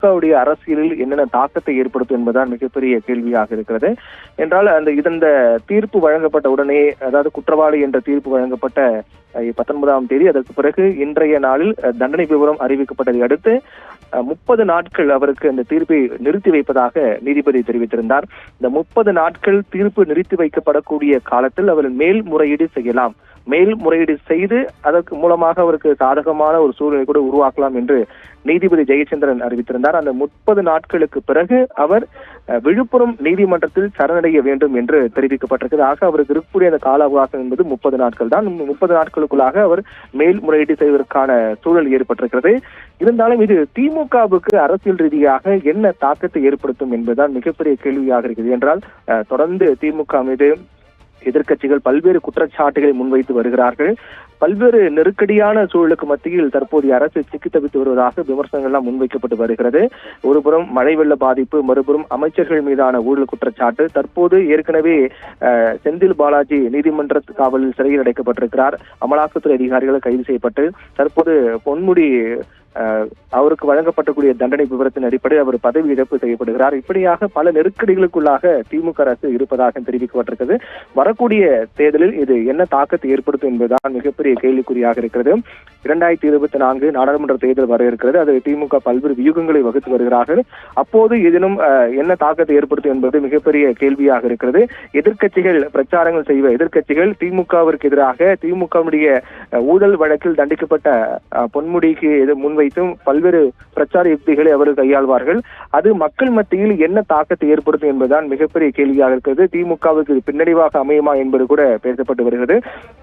திமுகவுடைய அரசியலில் என்னென்ன தாக்கத்தை ஏற்படுத்தும் என்பதுதான் மிகப்பெரிய கேள்வியாக இருக்கிறது. என்றால் இந்த தீர்ப்பு வழங்கப்பட்ட உடனே, அதாவது குற்றவாளி என்ற தீர்ப்பு வழங்கப்பட்ட 19ஆம் தேதி, அதற்கு பிறகு இன்றைய நாளில் தண்டனை விவரம் அறிவிக்கப்பட்டதை அடுத்து 30 நாட்கள் அவருக்கு அந்த தீர்ப்பை நிறுத்தி வைப்பதாக நீதிபதி தெரிவித்திருந்தார். இந்த 30 நாட்கள் தீர்ப்பு நிறுத்தி வைக்கப்படக்கூடிய காலத்தில் அவர் மேல்முறையீடு செய்யலாம். மேல்முறையீடு செய்து அதற்கு மூலமாக அவருக்கு சாதகமான ஒரு சூழ்நிலை கூட உருவாக்கலாம் என்று நீதிபதி ஜெயச்சந்திரன் அறிவித்திருந்தார். அந்த 30 நாட்களுக்கு பிறகு அவர் விழுப்புரம் நீதிமன்றத்தில் சரணடைய வேண்டும் என்று தெரிவிக்கப்பட்டிருக்கிறது. ஆக அவருக்கு இருக்கக்கூடிய அந்த கால அவகாசம் என்பது 30 நாட்கள் தான். 30 நாட்களுக்குள்ளாக அவர் மேல்முறையீடு செய்வதற்கான சூழல் ஏற்பட்டிருக்கிறது. இருந்தாலும் இது திமுகவுக்கு அரசியல் ரீதியாக என்ன தாக்கத்தை ஏற்படுத்தும் என்பதுதான் மிகப்பெரிய கேள்வியாக இருக்கிறது. என்றால் தொடர்ந்து திமுக மீது எதிர்க்கட்சிகள் பல்வேறு குற்றச்சாட்டுகளை முன்வைத்து வருகிறார்கள். பல்வேறு நெருக்கடியான சூழலுக்கு மத்தியில் தற்போதைய அரசு சிக்கி தவித்து வருவதாக விமர்சனங்கள்லாம் முன்வைக்கப்பட்டு வருகிறது. ஒருபுறம் மழை வெள்ள பாதிப்பு, மறுபுறம் அமைச்சர்கள் மீதான ஊழல் குற்றச்சாட்டு. தற்போது ஏற்கனவே செந்தில் பாலாஜி நீதிமன்ற காவலில் சிறையில் அடைக்கப்பட்டிருக்கிறார். அமலாக்கத்துறை அதிகாரிகள் கைது செய்யப்பட்டு தற்போது பொன்முடி அவருக்கு வழங்கப்படக்கூடிய தண்டனை விவரத்தின் அடிப்படையில் அவர் பதவி இழப்பு செய்யப்படுகிறார். இப்படியாக பல நெருக்கடிகளுக்குள்ளாக திமுக அரசு இருப்பதாக தெரிவிக்கப்பட்டிருக்கிறது. வரக்கூடிய தேர்தலில் இது என்ன தாக்கத்தை ஏற்படுத்தும் என்பதுதான் மிகப்பெரிய கேள்விக்குறியாக இருக்கிறது. 2024 நாடாளுமன்ற தேர்தல் வர இருக்கிறது. அது திமுக பல்வேறு வியூகங்களை வகுத்து வருகிறார்கள். அப்போது இதனும் என்ன தாக்கத்தை ஏற்படுத்தும் என்பது மிகப்பெரிய கேள்வியாக இருக்கிறது. எதிர்க்கட்சிகள் பிரச்சாரங்கள் செய்வ எதிர்க்கட்சிகள் திமுகவிற்கு எதிராக திமுகவுடைய ஊழல் வழக்கில் தண்டிக்கப்பட்ட பொன்முடிக்கு முன்வைத்தும் பல்வேறு பிரச்சார யுக்திகளை அவர்கள் கையாள்வார்கள். அது மக்கள் மத்தியில் என்ன தாக்கத்தை ஏற்படுத்தும் என்பதுதான் மிகப்பெரிய கேள்வியாக இருக்கிறது. திமுகவுக்கு பின்னடைவாக அமையுமா என்பது கூட பேசப்பட்டு வருகிறது.